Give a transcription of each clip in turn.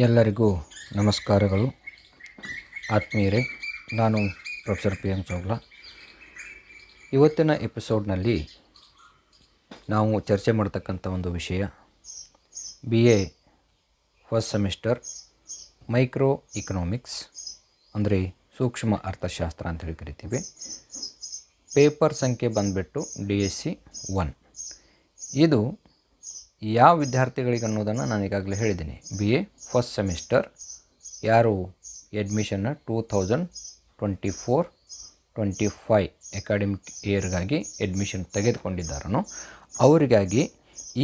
ಎಲ್ಲರಿಗೂ ನಮಸ್ಕಾರಗಳು. ಆತ್ಮೀಯರೇ, ನಾನು ಪ್ರೊಫೆಸರ್ ಪಿ ಎಂ ಚೋಗ್ಲಾ. ಇವತ್ತಿನ ಎಪಿಸೋಡ್ನಲ್ಲಿ ನಾವು ಚರ್ಚೆ ಮಾಡ್ತಕ್ಕಂಥ ಒಂದು ವಿಷಯ BA first semester micro economics, ಅಂದರೆ ಸೂಕ್ಷ್ಮ ಅರ್ಥಶಾಸ್ತ್ರ ಅಂತೇಳಿ ಕರಿತೀವಿ. ಪೇಪರ್ ಸಂಖ್ಯೆ ಬಂದುಬಿಟ್ಟು DSC 1. ಇದು ಯಾವ ವಿದ್ಯಾರ್ಥಿಗಳಿಗೆ ಅನ್ನೋದನ್ನು ನಾನು ಈಗಾಗಲೇ ಹೇಳಿದ್ದೀನಿ. BA ಫಸ್ಟ್ ಸೆಮಿಸ್ಟರ್ ಯಾರು ಎಡ್ಮಿಷನ್ನ 2024-25 ಅಕಾಡೆಮಿಕ್ ಇಯರ್ಗಾಗಿ ಎಡ್ಮಿಷನ್ ತೆಗೆದುಕೊಂಡಿದ್ದಾರೋ ಅವರಿಗಾಗಿ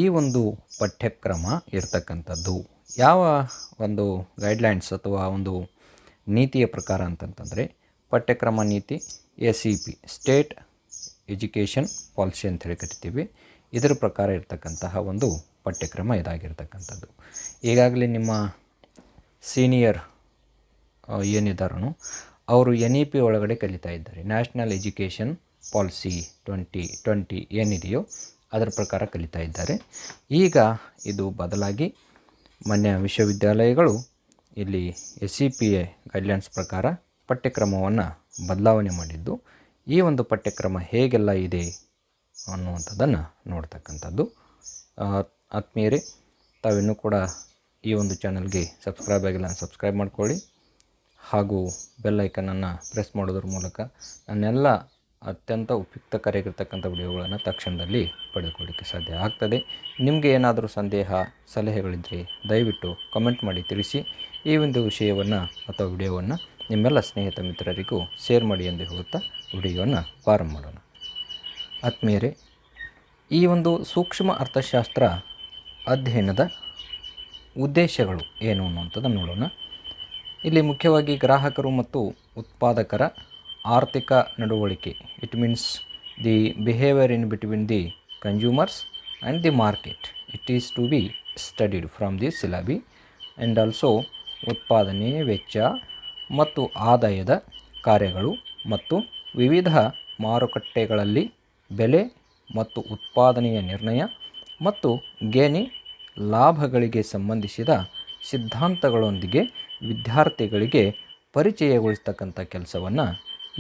ಈ ಒಂದು ಪಠ್ಯಕ್ರಮ ಇರತಕ್ಕಂಥದ್ದು. ಯಾವ ಒಂದು ಗೈಡ್ಲೈನ್ಸ್ ಅಥವಾ ಒಂದು ನೀತಿಯ ಪ್ರಕಾರ ಅಂತಂತಂದರೆ, ಪಠ್ಯಕ್ರಮ ನೀತಿ SEP ಸ್ಟೇಟ್ ಎಜುಕೇಷನ್ ಪಾಲಿಸಿ ಅಂತೇಳಿ ಕರಿತೀವಿ. ಇದರ ಪ್ರಕಾರ ಇರತಕ್ಕಂತಹ ಒಂದು ಪಠ್ಯಕ್ರಮ ಇದಾಗಿರ್ತಕ್ಕಂಥದ್ದು. ಈಗಾಗಲೇ ನಿಮ್ಮ ಸೀನಿಯರ್ ಏನಿದ್ದಾರೋ ಅವರು NEP ಒಳಗಡೆ ಕಲಿತಾ ಇದ್ದಾರೆ. ನ್ಯಾಷನಲ್ ಎಜುಕೇಷನ್ ಪಾಲಿಸಿ 2020 ಏನಿದೆಯೋ ಅದರ ಪ್ರಕಾರ ಕಲಿತಾ ಇದ್ದಾರೆ. ಈಗ ಇದು ಬದಲಾಗಿ ಮಾನ್ಯ ವಿಶ್ವವಿದ್ಯಾಲಯಗಳು ಇಲ್ಲಿ SEPA ಗೈಡ್ಲೈನ್ಸ್ ಪ್ರಕಾರ ಪಠ್ಯಕ್ರಮವನ್ನು ಬದಲಾವಣೆ ಮಾಡಿದ್ದು, ಈ ಒಂದು ಪಠ್ಯಕ್ರಮ ಹೇಗೆಲ್ಲ ಇದೆ ಅನ್ನುವಂಥದ್ದನ್ನು ನೋಡ್ತಕ್ಕಂಥದ್ದು. ಆತ್ಮೀಯರೇ, ತಾವಿನ್ನೂ ಕೂಡ ಈ ಒಂದು ಚಾನಲ್ಗೆ ಸಬ್ಸ್ಕ್ರೈಬ್ ಆಗಿಲ್ಲ, ಸಬ್ಸ್ಕ್ರೈಬ್ ಮಾಡ್ಕೊಳ್ಳಿ. ಹಾಗೂ ಬೆಲ್ ಐಕನನ್ನು ಪ್ರೆಸ್ ಮಾಡೋದ್ರ ಮೂಲಕ ನನ್ನೆಲ್ಲ ಅತ್ಯಂತ ಉಪಯುಕ್ತಕಾರಿಯಾಗಿರ್ತಕ್ಕಂಥ ವಿಡಿಯೋಗಳನ್ನು ತಕ್ಷಣದಲ್ಲಿ ಪಡೆದುಕೊಳ್ಳಲಿಕ್ಕೆ ಸಾಧ್ಯ ಆಗ್ತದೆ. ನಿಮಗೆ ಏನಾದರೂ ಸಂದೇಹ ಸಲಹೆಗಳಿದ್ದರೆ ದಯವಿಟ್ಟು ಕಮೆಂಟ್ ಮಾಡಿ ತಿಳಿಸಿ. ಈ ಒಂದು ವಿಷಯವನ್ನು ಅಥವಾ ವಿಡಿಯೋವನ್ನು ನಿಮ್ಮೆಲ್ಲ ಸ್ನೇಹಿತ ಮಿತ್ರರಿಗೂ ಶೇರ್ ಮಾಡಿ ಎಂದು ಹೇಳುತ್ತಾ ವಿಡಿಯೋವನ್ನು ಪ್ರಾರಂಭ ಮಾಡೋಣ. ಆತ್ಮೀಯರೇ, ಈ ಒಂದು ಸೂಕ್ಷ್ಮ ಅರ್ಥಶಾಸ್ತ್ರ ಅಧ್ಯಯನದ ಉದ್ದೇಶಗಳು ಏನು ಅನ್ನುವಂಥದ್ದನ್ನು ನೋಡೋಣ. ಇಲ್ಲಿ ಮುಖ್ಯವಾಗಿ ಗ್ರಾಹಕರು ಮತ್ತು ಉತ್ಪಾದಕರ ಆರ್ಥಿಕ ನಡವಳಿಕೆ, it means the behaviour in between the consumers and the market, it is to be studied from the syllabi. And also ಉತ್ಪಾದನೆ ವೆಚ್ಚ ಮತ್ತು ಆದಾಯದ ಕಾರ್ಯಗಳು ಮತ್ತು ವಿವಿಧ ಮಾರುಕಟ್ಟೆಗಳಲ್ಲಿ ಬೆಲೆ ಮತ್ತು ಉತ್ಪಾದನೆಯ ನಿರ್ಣಯ ಮತ್ತು ಗೇಣಿ ಲಾಭಗಳಿಗೆ ಸಂಬಂಧಿಸಿದ ಸಿದ್ಧಾಂತಗಳೊಂದಿಗೆ ವಿದ್ಯಾರ್ಥಿಗಳಿಗೆ ಪರಿಚಯಗೊಳಿಸ್ತಕ್ಕಂಥ ಕೆಲಸವನ್ನು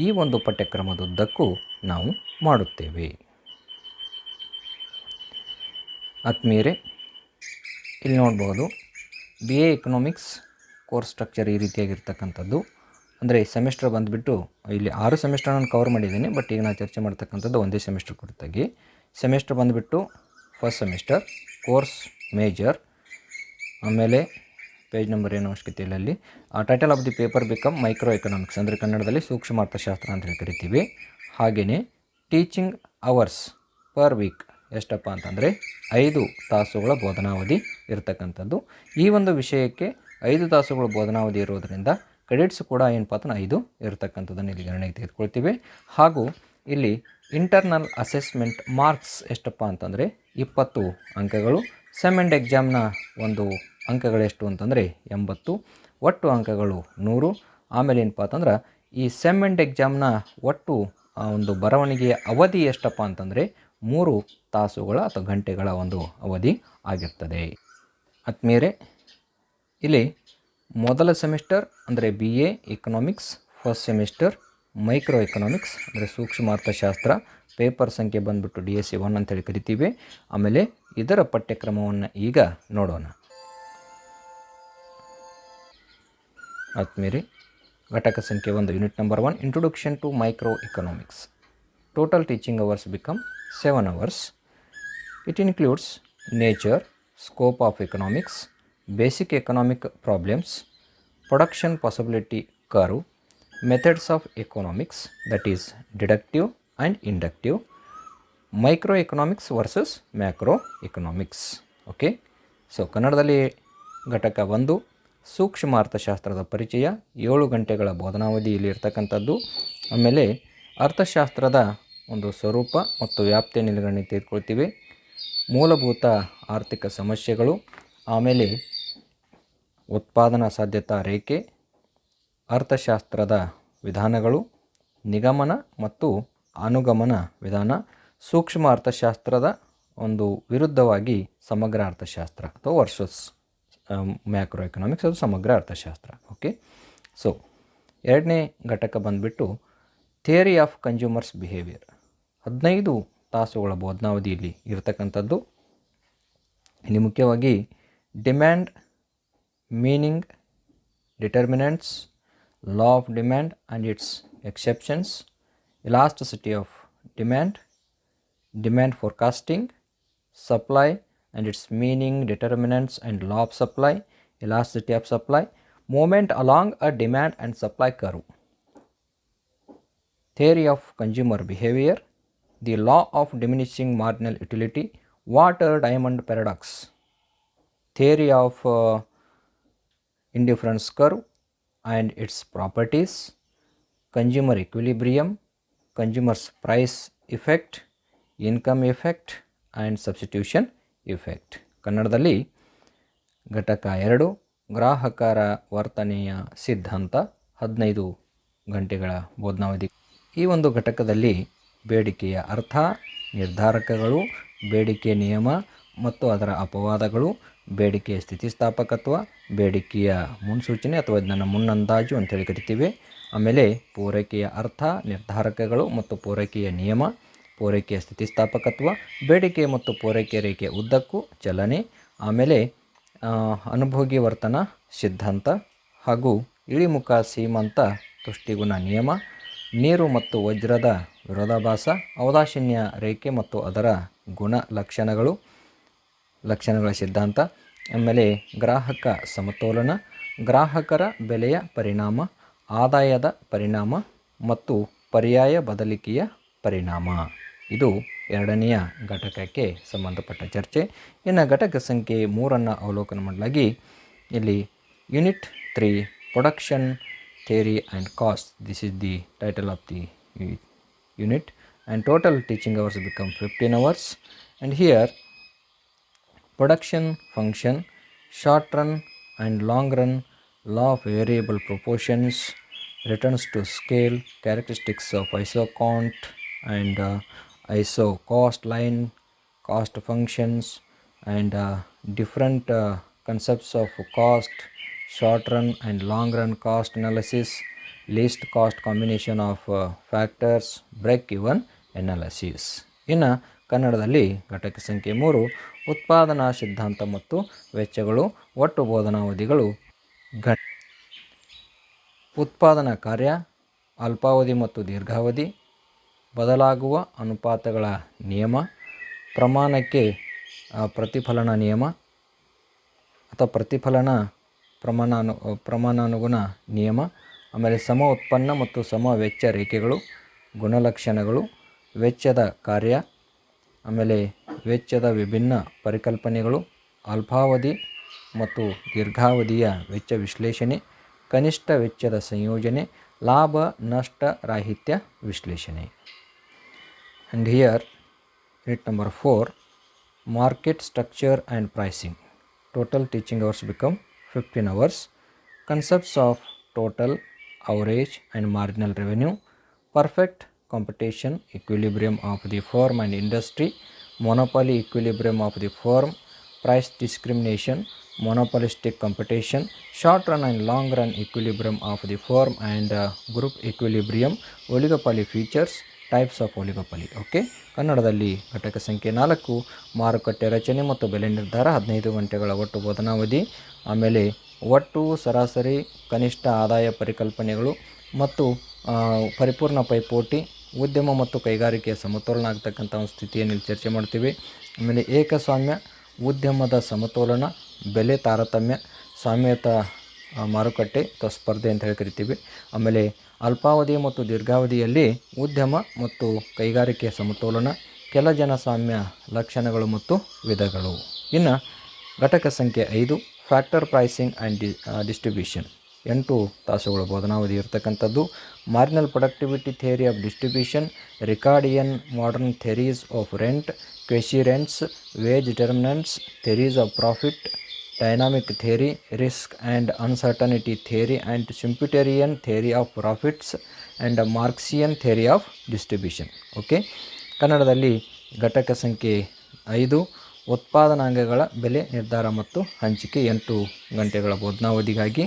ಈ ಒಂದು ಪಠ್ಯಕ್ರಮದುದ್ದಕ್ಕೂ ನಾವು ಮಾಡುತ್ತೇವೆ. ಆತ್ಮೀಯರೇ, ಇಲ್ಲಿ ನೋಡ್ಬೋದು BA ಎಕನಾಮಿಕ್ಸ್ ಕೋರ್ಸ್ ಸ್ಟ್ರಕ್ಚರ್ ಈ ರೀತಿಯಾಗಿರ್ತಕ್ಕಂಥದ್ದು. ಅಂದರೆ ಸೆಮಿಸ್ಟರ್ ಬಂದುಬಿಟ್ಟು ಇಲ್ಲಿ 6 ಸೆಮಿಸ್ಟರ್ ನಾನು ಕವರ್ ಮಾಡಿದ್ದೀನಿ, ಬಟ್ ಈಗ ನಾನು ಚರ್ಚೆ ಮಾಡ್ತಕ್ಕಂಥದ್ದು ಒಂದೇ ಸೆಮಿಸ್ಟರ್ ಕುರಿತಾಗಿ. ಸೆಮಿಸ್ಟರ್ ಬಂದುಬಿಟ್ಟು ಫಸ್ಟ್ ಸೆಮಿಸ್ಟರ್ ಕೋರ್ಸ್ ಮೇಜರ್, ಆಮೇಲೆ ಪೇಜ್ ನಂಬರ್ ಏನೋ ಅವಶ್ಯಕತೆ ಇಲ್ಲ. ಅಲ್ಲಿ title of the paper become micro economics, ಅಂದರೆ ಕನ್ನಡದಲ್ಲಿ ಸೂಕ್ಷ್ಮ ಅರ್ಥಶಾಸ್ತ್ರ ಅಂತ ಹೇಳಿ ಕರಿತೀವಿ. ಹಾಗೆಯೇ ಟೀಚಿಂಗ್ ಅವರ್ಸ್ ಪರ್ ವೀಕ್ ಎಷ್ಟಪ್ಪ ಅಂತಂದರೆ 5 ತಾಸುಗಳ ಬೋಧನಾವಧಿ ಇರತಕ್ಕಂಥದ್ದು. ಈ ಒಂದು ವಿಷಯಕ್ಕೆ 5 ತಾಸುಗಳ ಬೋಧನಾವಧಿ ಇರೋದರಿಂದ ಕ್ರೆಡಿಟ್ಸ್ ಕೂಡ ಏನಪ್ಪ ಅಂತ 5 ಇರತಕ್ಕಂಥದ್ದನ್ನು ಇಲ್ಲಿ ಗಣನೆಗೆ ತೆಗೆದುಕೊಳ್ತೀವಿ. ಹಾಗೂ ಇಲ್ಲಿ ಇಂಟರ್ನಲ್ ಅಸೆಸ್ಮೆಂಟ್ ಮಾರ್ಕ್ಸ್ ಎಷ್ಟಪ್ಪ ಅಂತಂದರೆ 20 ಅಂಕಗಳು. ಸೆಮ್ ಆ್ಯಂಡ್ ಎಕ್ಸಾಮ್ನ ಒಂದು ಅಂಕಗಳೆಷ್ಟು ಅಂತಂದರೆ 80, ಒಟ್ಟು ಅಂಕಗಳು 100. ಆಮೇಲೆ ಏನಪ್ಪ ಅಂತಂದ್ರೆ ಈ ಸೆಮ್ ಆ್ಯಂಡ್ ಎಕ್ಸಾಮ್ನ ಒಟ್ಟು ಒಂದು ಬರವಣಿಗೆಯ ಅವಧಿ ಎಷ್ಟಪ್ಪ ಅಂತಂದರೆ 3 ತಾಸುಗಳ ಅಥವಾ ಗಂಟೆಗಳ ಒಂದು ಅವಧಿ ಆಗಿರ್ತದೆ. ಆತ್ಮೀಯರೇ, ಇಲ್ಲಿ ಮೊದಲ ಸೆಮಿಸ್ಟರ್ ಅಂದರೆ BA economics first semester micro economics, ಅಂದರೆ ಸೂಕ್ಷ್ಮ ಅರ್ಥಶಾಸ್ತ್ರ, ಪೇಪರ್ ಸಂಖ್ಯೆ ಬಂದುಬಿಟ್ಟು DSC 1 ಅಂತೇಳಿ ಕರಿತೀವಿ. ಆಮೇಲೆ ಇದರ ಪಠ್ಯಕ್ರಮವನ್ನು ಈಗ ನೋಡೋಣ. ಆತ್ಮೀಯರೇ, ಘಟಕ ಸಂಖ್ಯೆ 1, unit number 1, introduction to micro economics. Total teaching hours become 7 hours. It includes nature, scope of economics, basic economic problems, production possibility curve, methods of economics, that is deductive and inductive, micro economics versus macro economics. Okay, so ಕನ್ನಡದಲ್ಲಿ ಘಟಕ 1 ಸೂಕ್ಷ್ಮ ಅರ್ಥಶಾಸ್ತ್ರದ ಪರಿಚಯ, 7 ಗಂಟೆಗಳ ಬೋಧನಾವಧಿ ಇಲ್ಲಿ ಇರ್ತಕ್ಕಂಥದ್ದು. ಆಮೇಲೆ ಅರ್ಥಶಾಸ್ತ್ರದ ಒಂದು ಸ್ವರೂಪ ಮತ್ತು ವ್ಯಾಪ್ತಿಯನ್ನು ನಿರ್ಣಯ ತೆಗೆದುಕೊಳ್ತೀವಿ. ಮೂಲಭೂತ ಆರ್ಥಿಕ ಸಮಸ್ಯೆಗಳು, ಆಮೇಲೆ ಉತ್ಪಾದನಾ ಸಾಧ್ಯತಾ ರೇಖೆ, ಅರ್ಥಶಾಸ್ತ್ರದ ವಿಧಾನಗಳು, ನಿಗಮನ ಮತ್ತು ಅನುಗಮನ ವಿಧಾನ, ಸೂಕ್ಷ್ಮ ಅರ್ಥಶಾಸ್ತ್ರದ ಒಂದು ವಿರುದ್ಧವಾಗಿ ಸಮಗ್ರ ಅರ್ಥಶಾಸ್ತ್ರ ಅಥವಾ ವರ್ಸಸ್ ಮ್ಯಾಕ್ರೋ ಎಕನಾಮಿಕ್ಸ್, ಅದು ಸಮಗ್ರ ಅರ್ಥಶಾಸ್ತ್ರ. ಓಕೆ, ಸೊ ಎರಡನೇ ಘಟಕ ಬಂದುಬಿಟ್ಟು ಥಿಯರಿ ಆಫ್ ಕನ್ಸ್ಯೂಮರ್ಸ್ ಬಿಹೇವಿಯರ್. 15 ತಾಸುಗಳ ಬೋಧನಾವಧಿಯಲ್ಲಿ ಇರತಕ್ಕಂಥದ್ದು. ಇಲ್ಲಿ ಮುಖ್ಯವಾಗಿ demand, meaning, determinants, law of demand and its exceptions, elasticity of demand, demand forecasting, supply and its meaning, determinants and law of supply, elasticity of supply, movement along a demand and supply curve, theory of consumer behavior, the law of diminishing marginal utility, Water-Diamond paradox, theory of indifference curve and its properties, consumer equilibrium, consumer's price effect, income effect and substitution effect. ಕನ್ನಡದಲ್ಲಿ ಘಟಕ 2 ಗ್ರಾಹಕರ ವರ್ತನೆಯ ಸಿದ್ಧಾಂತ, 15 ಗಂಟೆಗಳ ಬೋಧನಾವಧಿ. ಈ ಒಂದು ಘಟಕದಲ್ಲಿ ಬೇಡಿಕೆಯ ಅರ್ಥ, ನಿರ್ಧಾರಕಗಳು, ಬೇಡಿಕೆ ನಿಯಮ ಮತ್ತು ಅದರ ಅಪವಾದಗಳು, ಬೇಡಿಕೆಯ ಸ್ಥಿತಿಸ್ಥಾಪಕತ್ವ, ಬೇಡಿಕೆಯ ಮುನ್ಸೂಚನೆ ಅಥವಾ ಇದನ್ನು ಮುನ್ನಂದಾಜು ಅಂತೇಳಿ ಕರಿತೀವಿ. ಆಮೇಲೆ ಪೂರೈಕೆಯ ಅರ್ಥ, ನಿರ್ಧಾರಕಗಳು ಮತ್ತು ಪೂರೈಕೆಯ ನಿಯಮ, ಪೂರೈಕೆಯ ಸ್ಥಿತಿಸ್ಥಾಪಕತ್ವ, ಬೇಡಿಕೆ ಮತ್ತು ಪೂರೈಕೆ ರೇಖೆಯ ಉದ್ದಕ್ಕೂ ಚಲನೆ, ಆಮೇಲೆ ಅನುಭೋಗಿ ವರ್ತನ ಸಿದ್ಧಾಂತ ಹಾಗೂ ಇಳಿಮುಖ ಸೀಮಂತ ತುಷ್ಟಿಗುಣ ನಿಯಮ, ನೀರು ಮತ್ತು ವಜ್ರದ ವಿರೋಧಾಭಾಸ, ಔದಾಸೀನ್ಯ ರೇಖೆ ಮತ್ತು ಅದರ ಗುಣ ಲಕ್ಷಣಗಳ ಸಿದ್ಧಾಂತ, ಆಮೇಲೆ ಗ್ರಾಹಕ ಸಮತೋಲನ, ಗ್ರಾಹಕರ ಬೆಲೆಯ ಪರಿಣಾಮ, ಆದಾಯದ ಪರಿಣಾಮ ಮತ್ತು ಪರ್ಯಾಯ ಬದಲಿಕೆಯ ಪರಿಣಾಮ. ಇದು ಎರಡನೆಯ ಘಟಕಕ್ಕೆ ಸಂಬಂಧಪಟ್ಟ ಚರ್ಚೆ. ಇನ್ನು ಘಟಕ ಸಂಖ್ಯೆ 3 ಅವಲೋಕನ ಮಾಡಲಾಗಿ ಇಲ್ಲಿ unit 3 production theory and cost. This is the title of the unit and total teaching hours become 15 hours. And here production function, short run and long run, law of variable proportions, returns to scale, characteristics of isocont and iso cost line, cost functions and different concepts of cost, short run and long run cost analysis, least cost combination of factors, break even analysis. ಇನ್ನು ಕನ್ನಡದಲ್ಲಿ ಘಟಕ ಸಂಖ್ಯೆ 3 ಉತ್ಪಾದನಾ ಸಿದ್ಧಾಂತ ಮತ್ತು ವೆಚ್ಚಗಳು. ಒಟ್ಟು ಬೋಧನಾವಧಿಗಳು ಉತ್ಪಾದನಾ ಕಾರ್ಯ, ಅಲ್ಪಾವಧಿ ಮತ್ತು ದೀರ್ಘಾವಧಿ, ಬದಲಾಗುವ ಅನುಪಾತಗಳ ನಿಯಮ, ಪ್ರಮಾಣಕ್ಕೆ ಪ್ರತಿಫಲನ ನಿಯಮ ಅಥವಾ ಪ್ರತಿಫಲನ ಪ್ರಮಾಣಾನುಗುಣ ನಿಯಮ, ಆಮೇಲೆ ಸಮ ಉತ್ಪನ್ನ ಮತ್ತು ಸಮ ವೆಚ್ಚ ರೇಖೆಗಳು, ಗುಣಲಕ್ಷಣಗಳು, ವೆಚ್ಚದ ಕಾರ್ಯ, ಆಮೇಲೆ ವೆಚ್ಚದ ವಿಭಿನ್ನ ಪರಿಕಲ್ಪನೆಗಳು, ಅಲ್ಪಾವಧಿ ಮತ್ತು ದೀರ್ಘಾವಧಿಯ ವೆಚ್ಚ ವಿಶ್ಲೇಷಣೆ, ಕನಿಷ್ಠ ವೆಚ್ಚದ ಸಂಯೋಜನೆ, ಲಾಭ ನಷ್ಟ ರಾಹಿತ್ಯ ವಿಶ್ಲೇಷಣೆ. And here unit number 4 market structure and pricing. Total teaching hours become 15 hours. Concepts of total, average and marginal revenue, perfect competition, equilibrium of the firm and industry, monopoly equilibrium of the firm, price discrimination, monopolistic competition, short run and long run equilibrium of the firm and group equilibrium, oligopoly features, types of oligopoly. Okay, ಕನ್ನಡದಲ್ಲಿ ಘಟಕ ಸಂಖ್ಯೆ 4 ಮಾರುಕಟ್ಟೆ ರಚನೆ ಮತ್ತು ಬೆಲೆ ನಿರ್ಧಾರ, 15 ಗಂಟೆಗಳ ಒಟ್ಟು ಬೋಧನಾವಧಿ, ಆಮೇಲೆ ಒಟ್ಟು ಸರಾಸರಿ ಕನಿಷ್ಠ ಆದಾಯ ಪರಿಕಲ್ಪನೆಗಳು ಮತ್ತು ಪರಿಪೂರ್ಣ ಪೈಪೋಟಿ, ಉದ್ಯಮ ಮತ್ತು ಕೈಗಾರಿಕೆಯ ಸಮತೋಲನ ಆಗ್ತಕ್ಕಂಥ ಒಂದು ಸ್ಥಿತಿಯನ್ನು ಇಲ್ಲಿ ಚರ್ಚೆ ಮಾಡ್ತೀವಿ. ಆಮೇಲೆ ಏಕಸ್ವಾಮ್ಯ, ಉದ್ಯಮದ ಸಮತೋಲನ, ಬೆಲೆ ತಾರತಮ್ಯ, ಸ್ವಾಮ್ಯಯುತ ಮಾರುಕಟ್ಟೆ ಅಥವಾ ಸ್ಪರ್ಧೆ ಅಂತ ಹೇಳಿ ಕರಿತೀವಿ. ಆಮೇಲೆ ಅಲ್ಪಾವಧಿ ಮತ್ತು ದೀರ್ಘಾವಧಿಯಲ್ಲಿ ಉದ್ಯಮ ಮತ್ತು ಕೈಗಾರಿಕೆಯ ಸಮತೋಲನ, ಕೆಲ ಜನಸ್ವಾಮ್ಯ ಲಕ್ಷಣಗಳು ಮತ್ತು ವಿಧಗಳು. ಇನ್ನು ಘಟಕ ಸಂಖ್ಯೆ 5 ಫ್ಯಾಕ್ಟರ್ ಪ್ರೈಸಿಂಗ್ ಆ್ಯಂಡ್ ಡಿಸ್ಟ್ರಿಬ್ಯೂಷನ್. 8 ತಾಸುಗಳ ಬೋಧನಾವಧಿ ಇರತಕ್ಕಂಥದ್ದು. Marginal productivity theory of distribution, Ricardian modern theories of rent, quasi rents, wage determinants, theories of profit, dynamic theory, risk and uncertainty theory and Schumpeterian theory of profits and Marxian theory of distribution. Okay, ಕನ್ನಡದಲ್ಲಿ ಘಟಕ ಸಂಖ್ಯೆ 5 ಉತ್ಪಾದನಾಂಗಗಳ ಬೆಲೆ ನಿರ್ಧಾರ ಮತ್ತು ಹಂಚಿಕೆ 8 ಗಂಟೆಗಳ ಬೋಧನಾವಧಿಗಾಗಿ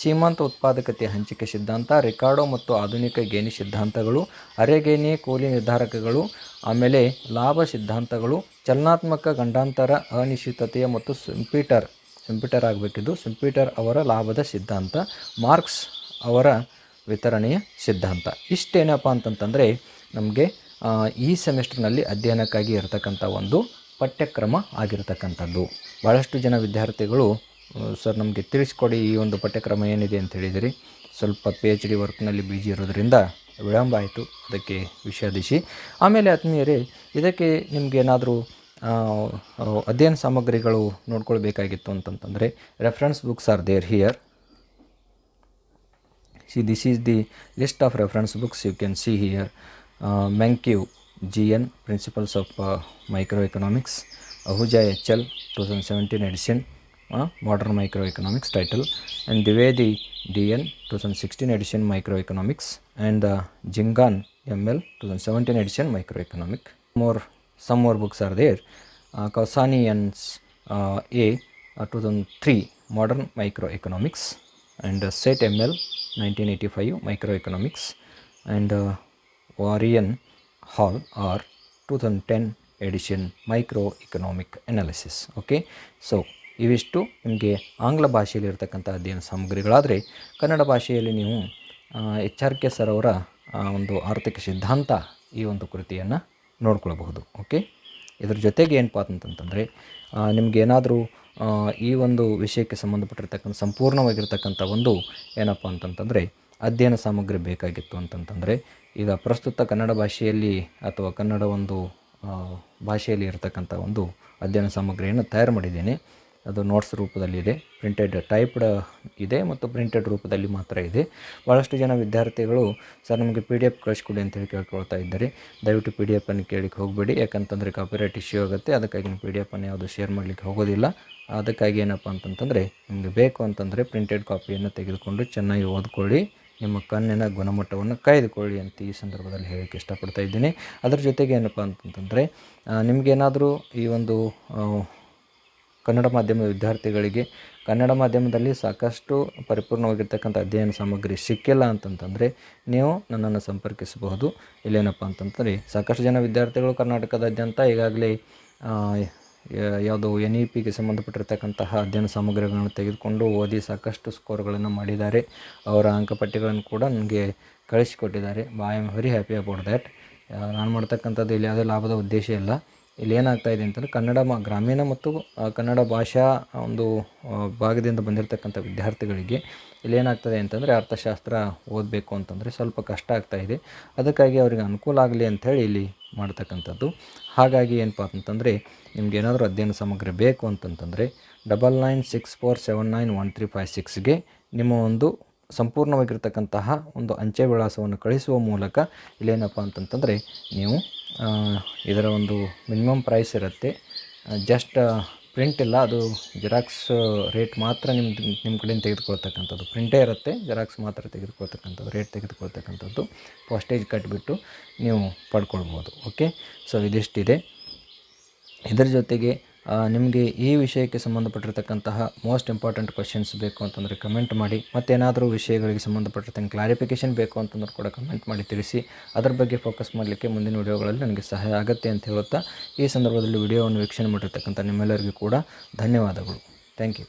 ಸೀಮಾಂತ ಉತ್ಪಾದಕತೆ ಹಂಚಿಕೆ ಸಿದ್ಧಾಂತ, ರಿಕಾರ್ಡೋ ಮತ್ತು ಆಧುನಿಕ ಗೇಣಿ ಸಿದ್ಧಾಂತಗಳು, ಅರೆಗೇಣಿ ಕೂಲಿ ನಿರ್ಧಾರಕಗಳು, ಆಮೇಲೆ ಲಾಭ ಸಿದ್ಧಾಂತಗಳು, ಚಲನಾತ್ಮಕ ಗಂಡಾಂತರ ಅನಿಶ್ಚಿತತೆಯ ಮತ್ತು ಸಿಂಪೀಟರ್ ಆಗಬೇಕಿದ್ದು ಸಿಂಪೀಟರ್ ಅವರ ಲಾಭದ ಸಿದ್ಧಾಂತ, ಮಾರ್ಕ್ಸ್ ಅವರ ವಿತರಣೆಯ ಸಿದ್ಧಾಂತ. ಇಷ್ಟೇನಪ್ಪ ಅಂತಂತಂದರೆ ನಮಗೆ ಈ ಸೆಮಿಸ್ಟರ್ನಲ್ಲಿ ಅಧ್ಯಯನಕ್ಕಾಗಿ ಇರತಕ್ಕಂಥ ಒಂದು ಪಠ್ಯಕ್ರಮ ಆಗಿರತಕ್ಕಂಥದ್ದು. ಭಾಳಷ್ಟು ಜನ ವಿದ್ಯಾರ್ಥಿಗಳು ಸರ್ ನಮಗೆ ತಿಳಿಸ್ಕೊಡಿ ಈ ಒಂದು ಪಠ್ಯಕ್ರಮ ಏನಿದೆ ಅಂತ ಹೇಳಿದಿರಿ. ಸ್ವಲ್ಪ PhD ವರ್ಕ್ನಲ್ಲಿ ಬಿಜಿ ಇರೋದರಿಂದ ವಿಳಂಬ ಆಯಿತು, ಅದಕ್ಕೆ ವಿಷಾದಿಸಿ. ಆಮೇಲೆ ಆತ್ಮೀಯರೇ, ಇದಕ್ಕೆ ನಿಮಗೇನಾದರೂ ಅಧ್ಯಯನ ಸಾಮಗ್ರಿಗಳು ನೋಡ್ಕೊಳ್ಬೇಕಾಗಿತ್ತು ಅಂತಂತಂದರೆ reference books are there here. See, this is the list of reference books you can see here. Mankiw, GN, Principles of Microeconomics, Ahuja HL, 2017 edition, Modern Microeconomics title, and Dwivedi, DN, 2016 edition Microeconomics, and Jingan, ML, 2017 edition Microeconomic. Some more books are there. Kausanians, A, 2003 Modern Microeconomics, and Set ML 1985 Microeconomics, and Warren Hall or 2010 edition Microeconomic Analysis. Okay, so ಇವಿಷ್ಟು ನಿಮಗೆ ಆಂಗ್ಲ ಭಾಷೆಯಲ್ಲಿ ಇರತಕ್ಕಂಥ ಅಧ್ಯಯನ ಸಾಮಗ್ರಿಗಳಾದರೆ, ಕನ್ನಡ ಭಾಷೆಯಲ್ಲಿ ನೀವು HRK sir ಅವರ ಒಂದು ಆರ್ಥಿಕ ಸಿದ್ಧಾಂತ ಈ ಒಂದು ಕೃತಿಯನ್ನು ನೋಡ್ಕೊಳ್ಬಹುದು. ಓಕೆ, ಇದ್ರ ಜೊತೆಗೆ ಏನಪ್ಪ ಅಂತಂತಂದರೆ ನಿಮಗೇನಾದರೂ ಈ ಒಂದು ವಿಷಯಕ್ಕೆ ಸಂಬಂಧಪಟ್ಟಿರ್ತಕ್ಕಂಥ ಸಂಪೂರ್ಣವಾಗಿರ್ತಕ್ಕಂಥ ಒಂದು ಏನಪ್ಪ ಅಂತಂತಂದರೆ ಅಧ್ಯಯನ ಸಾಮಗ್ರಿ ಬೇಕಾಗಿತ್ತು ಅಂತಂತಂದರೆ, ಈಗ ಪ್ರಸ್ತುತ ಕನ್ನಡ ಭಾಷೆಯಲ್ಲಿ ಅಥವಾ ಕನ್ನಡ ಒಂದು ಭಾಷೆಯಲ್ಲಿ ಇರತಕ್ಕಂಥ ಒಂದು ಅಧ್ಯಯನ ಸಾಮಗ್ರಿಯನ್ನು ತಯಾರು ಮಾಡಿದ್ದೇನೆ. ಅದು ನೋಟ್ಸ್ ರೂಪದಲ್ಲಿದೆ, ಪ್ರಿಂಟೆಡ್ ಟೈಪ್ಡ್ ಇದೆ ಮತ್ತು ಪ್ರಿಂಟೆಡ್ ರೂಪದಲ್ಲಿ ಮಾತ್ರ ಇದೆ. ಭಾಳಷ್ಟು ಜನ ವಿದ್ಯಾರ್ಥಿಗಳು ಸರ್ ನಮಗೆ PDF ಕಳಿಸ್ಕೊಡಿ ಅಂತೇಳಿ ಕೇಳ್ಕೊಳ್ತಾ ಇದ್ದಾರೆ. ದಯವಿಟ್ಟು PDF ಅನ್ನು ಕೇಳಲಿಕ್ಕೆ ಹೋಗಬೇಡಿ, ಯಾಕಂತಂದರೆ ಕಾಪಿರೈಟ್ ಇಶ್ಯೂ ಆಗುತ್ತೆ. ಅದಕ್ಕಾಗಿ ನೀವು PDF ಅನ್ನು ಯಾವುದು ಶೇರ್ ಮಾಡಲಿಕ್ಕೆ ಹೋಗೋದಿಲ್ಲ. ಅದಕ್ಕಾಗಿ ಏನಪ್ಪ ಅಂತಂತಂದರೆ ನಿಮಗೆ ಬೇಕು ಅಂತಂದರೆ ಪ್ರಿಂಟೆಡ್ ಕಾಪಿಯನ್ನು ತೆಗೆದುಕೊಂಡು ಚೆನ್ನಾಗಿ ಓದ್ಕೊಳ್ಳಿ, ನಿಮ್ಮ ಕಣ್ಣಿನ ಗುಣಮಟ್ಟವನ್ನು ಕಾಯ್ದುಕೊಳ್ಳಿ ಅಂತ ಈ ಸಂದರ್ಭದಲ್ಲಿ ಹೇಳಕ್ಕೆ ಇಷ್ಟಪಡ್ತಾ ಇದ್ದೀನಿ. ಅದರ ಜೊತೆಗೆ ಏನಪ್ಪ ಅಂತಂತಂದರೆ ನಿಮಗೇನಾದರೂ ಈ ಒಂದು ಕನ್ನಡ ಮಾಧ್ಯಮದ ವಿದ್ಯಾರ್ಥಿಗಳಿಗೆ ಕನ್ನಡ ಮಾಧ್ಯಮದಲ್ಲಿ ಸಾಕಷ್ಟು ಪರಿಪೂರ್ಣವಾಗಿರ್ತಕ್ಕಂಥ ಅಧ್ಯಯನ ಸಾಮಗ್ರಿ ಸಿಕ್ಕಿಲ್ಲ ಅಂತಂತಂದರೆ ನೀವು ನನ್ನನ್ನು ಸಂಪರ್ಕಿಸಬಹುದು. ಇಲ್ಲೇನಪ್ಪ ಅಂತಂದರೆ ಸಾಕಷ್ಟು ಜನ ವಿದ್ಯಾರ್ಥಿಗಳು ಕರ್ನಾಟಕದಾದ್ಯಂತ ಈಗಾಗಲೇ ಯಾವುದು NEPಗೆ ಸಂಬಂಧಪಟ್ಟಿರ್ತಕ್ಕಂತಹ ಅಧ್ಯಯನ ಸಾಮಗ್ರಿಗಳನ್ನು ತೆಗೆದುಕೊಂಡು ಓದಿ ಸಾಕಷ್ಟು ಸ್ಕೋರ್ಗಳನ್ನು ಮಾಡಿದ್ದಾರೆ. ಅವರ ಅಂಕಪಟ್ಟಿಗಳನ್ನು ಕೂಡ ನನಗೆ ಕಳಿಸಿಕೊಟ್ಟಿದ್ದಾರೆ. I am very happy about that. ನಾನು ಮಾಡ್ತಕ್ಕಂಥದ್ದು ಇಲ್ಲಿ ಯಾವುದೇ ಲಾಭದ ಉದ್ದೇಶ ಇಲ್ಲ. ಇಲ್ಲಿ ಏನಾಗ್ತಾಯಿದೆ ಅಂತಂದರೆ ಕನ್ನಡ ಗ್ರಾಮೀಣ ಮತ್ತು ಕನ್ನಡ ಭಾಷಾ ಒಂದು ಭಾಗದಿಂದ ಬಂದಿರತಕ್ಕಂಥ ವಿದ್ಯಾರ್ಥಿಗಳಿಗೆ ಇಲ್ಲಿ ಏನಾಗ್ತದೆ ಅಂತಂದರೆ ಅರ್ಥಶಾಸ್ತ್ರ ಓದಬೇಕು ಅಂತಂದರೆ ಸ್ವಲ್ಪ ಕಷ್ಟ ಆಗ್ತಾಯಿದೆ. ಅದಕ್ಕಾಗಿ ಅವರಿಗೆ ಅನುಕೂಲ ಆಗಲಿ ಅಂಥೇಳಿ ಇಲ್ಲಿ ಮಾಡ್ತಕ್ಕಂಥದ್ದು. ಹಾಗಾಗಿ ಏನಪ್ಪ ಅಂತಂದರೆ ನಿಮಗೇನಾದರೂ ಅಧ್ಯಯನ ಸಾಮಗ್ರಿ ಬೇಕು ಅಂತಂತಂದರೆ 9964791356ಗೆ ನಿಮ್ಮ ಒಂದು ಸಂಪೂರ್ಣವಾಗಿರ್ತಕ್ಕಂತಹ ಒಂದು ಅಂಚೆ ವಿಳಾಸವನ್ನು ಕಳಿಸುವ ಮೂಲಕ ಇಲ್ಲೇನಪ್ಪ ಅಂತಂತಂದರೆ ನೀವು ಇದರ ಒಂದು ಮಿನಿಮಮ್ ಪ್ರೈಸ್ ಇರುತ್ತೆ. ಜಸ್ಟ್ ಪ್ರಿಂಟ್ ಇಲ್ಲ, ಅದು ಜೆರಾಕ್ಸ್ ರೇಟ್ ಮಾತ್ರ ನಿಮ್ಮ ಕಡೆಯಿಂದ ತೆಗೆದುಕೊಳ್ತಕ್ಕಂಥದ್ದು. ಪ್ರಿಂಟೇ ಇರುತ್ತೆ, ಜೆರಾಕ್ಸ್ ಮಾತ್ರ ತೆಗೆದುಕೊಳ್ತಕ್ಕಂಥದ್ದು, ರೇಟ್ ತೆಗೆದುಕೊಳ್ತಕ್ಕಂಥದ್ದು. ಪೋಸ್ಟೇಜ್ ಕಟ್ಟಿಬಿಟ್ಟು ನೀವು ಪಡ್ಕೊಳ್ಬೋದು. Okay, so ಇದಿಷ್ಟಿದೆ. ಇದರ ಜೊತೆಗೆ ನಿಮಗೆ ಈ ವಿಷಯಕ್ಕೆ ಸಂಬಂಧಪಟ್ಟಿರ್ತಕ್ಕಂತಹ ಮೋಸ್ಟ್ ಇಂಪಾರ್ಟೆಂಟ್ ಕ್ವಶನ್ಸ್ ಬೇಕು ಅಂತಂದರೆ ಕಮೆಂಟ್ ಮಾಡಿ. ಮತ್ತೇನಾದರೂ ವಿಷಯಗಳಿಗೆ ಸಂಬಂಧಪಟ್ಟಿರ್ತಕ್ಕಂಥ ಕ್ಲಾರಿಫಿಕೇಷನ್ ಬೇಕು ಅಂತಂದ್ರೂ ಕೂಡ ಕಮೆಂಟ್ ಮಾಡಿ ತಿಳಿಸಿ. ಅದರ ಬಗ್ಗೆ ಫೋಕಸ್ ಮಾಡಲಿಕ್ಕೆ ಮುಂದಿನ ವಿಡಿಯೋಗಳಲ್ಲಿ ನನಗೆ ಸಹಾಯ ಆಗುತ್ತೆ ಅಂತ ಹೇಳುತ್ತಾ ಈ ಸಂದರ್ಭದಲ್ಲಿ ವಿಡಿಯೋವನ್ನು ವೀಕ್ಷಣೆ ಮಾಡಿರ್ತಕ್ಕಂಥ ನಿಮ್ಮೆಲ್ಲರಿಗೂ ಕೂಡ ಧನ್ಯವಾದಗಳು. Thank you.